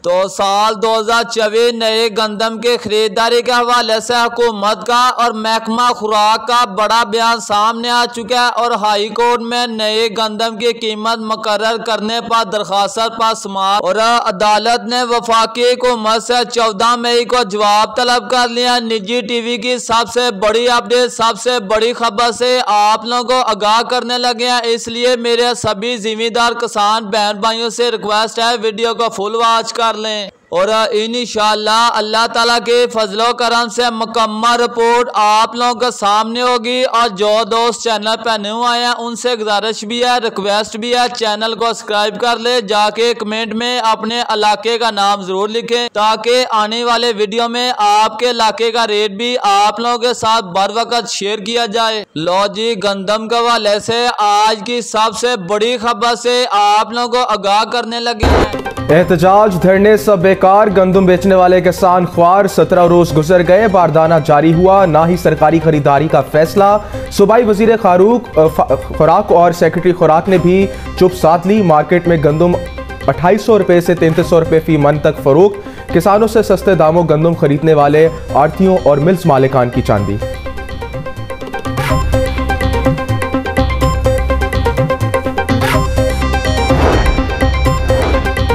तो साल 2024 नए गंदम के खरीदारी के हवाले से हुकूमत का और महकमा खुराक का बड़ा बयान सामने आ चुका है और हाई कोर्ट में नए गंदम की कीमत मुकर्रर करने पर दरखास्त पर समाअत और अदालत ने वफाकी हुकूमत से 14 मई को जवाब तलब कर लिया। निजी टीवी की सबसे बड़ी अपडेट, सबसे बड़ी खबर से आप लोगों को आगाह करने लगे हैं, इसलिए मेरे सभी जिम्मेदार किसान बहन भाइयों से रिक्वेस्ट है वीडियो को फुल वॉच कर लें और इंशाअल्लाह अल्लाह ताला के फजलो करम से मुकम्मल रिपोर्ट आप लोगों के सामने होगी। और जो दोस्त चैनल पर न्यू आए हैं उनसे गुजारिश भी है, रिक्वेस्ट भी है, चैनल को सब्सक्राइब कर ले, जाके कमेंट में अपने इलाके का नाम जरूर लिखें ताकि आने वाले वीडियो में आपके इलाके का रेट भी आप लोगों के साथ बर वक्त शेयर किया जाए। लो जी, गंदम के हवाले से आज की सबसे बड़ी खबर से आप लोगों को आगाह करने लगे हैं। एहतजाज धरने सब बेकार, गंदम बेचने वाले किसान ख्वार, 17 रोज गुजर गए, बारदाना जारी हुआ, ना ही सरकारी खरीदारी का फैसला। सूबाई वजीर खुराक और सेक्रेटरी खुराक ने भी चुप साध ली। मार्केट में गंदम 2800 रुपए से 3300 रुपए फी मन तक फरोख्त। किसानों से सस्ते दामों गंदम खरीदने वाले आड़तियों और मिल्स मालिकान की चांदी।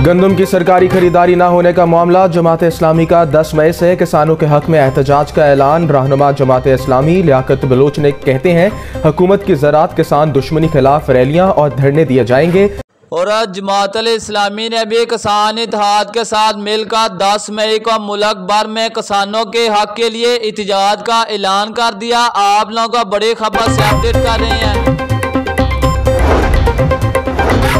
गंदम की सरकारी खरीदारी न होने का मामला, जमात इस्लामी का 10 मई से किसानों के हक में एहतजाज का ऐलान। रहनुमा जमात इस्लामी लियाकत बलोच ने कहते हैं हुकूमत की ज़राअत किसान दुश्मनी खिलाफ रैलियां और धरने दिए जाएंगे। और जमात इस्लामी ने भी किसान इत्तेहाद के साथ मिलकर 10 मई को मुल्क भर में किसानों के हक के लिए एहतजाज का ऐलान कर दिया। आप लोगों को बड़ी खबर से अपडेट कर रहे हैं।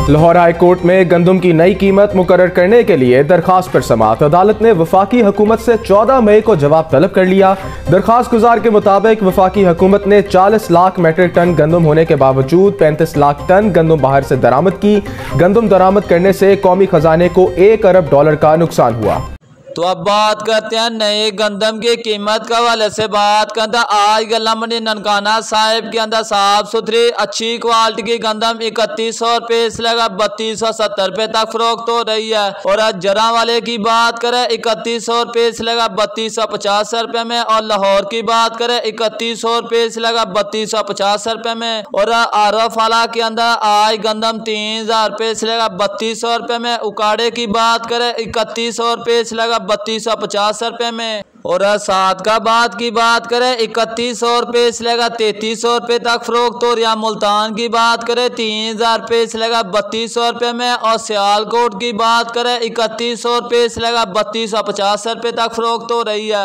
लाहौर हाई कोर्ट में गंदम की नई कीमत मुकर्रर करने के लिए दरखास्त पर समाअत। अदालत ने वफाकी हुकूमत से 14 मई को जवाब तलब कर लिया। दरखास्त गुजार के मुताबिक वफाकी हुकूमत ने 40 लाख मेट्रिक टन गंदम होने के बावजूद 35 लाख टन गंदम बाहर से दरामद की। गंदम दरामद करने से कौमी खजाने को $1 अरब का नुकसान हुआ। तो अब बात करते हैं नए गंदम की कीमत के हवाले से। बात करते हैं आज गला मंडी ननकाना साहिब के अंदर साफ सुथरी अच्छी क्वालिटी की गंदम 3100 रुपए से लगा 3270 रुपए तक फरोख्त हो रही है। और आज जरा वाले की बात करें 3100 रुपए से लगा 3250 रुपए में। और लाहौर की बात करें 3100 रुपए से लगा 3250 रुपए में। और आरफ वाला के अंदर आज गंदम 3000 रुपए से लगा 3200 रुपए में। उकाड़े की बात करें 3100 रुपए से लगा 3250 रुपए में। और सादकाबाद की बात करें 3100 रुपए से लेगा 3300 रुपए तक फरोख्त हो रहा। मुल्तान की बात करें 3000 रुपए से लेगा 3200 रुपए में। और सियालकोट की बात करें 3100 रुपए से लेगा 3250 रुपए तक फरोख्त हो रही है।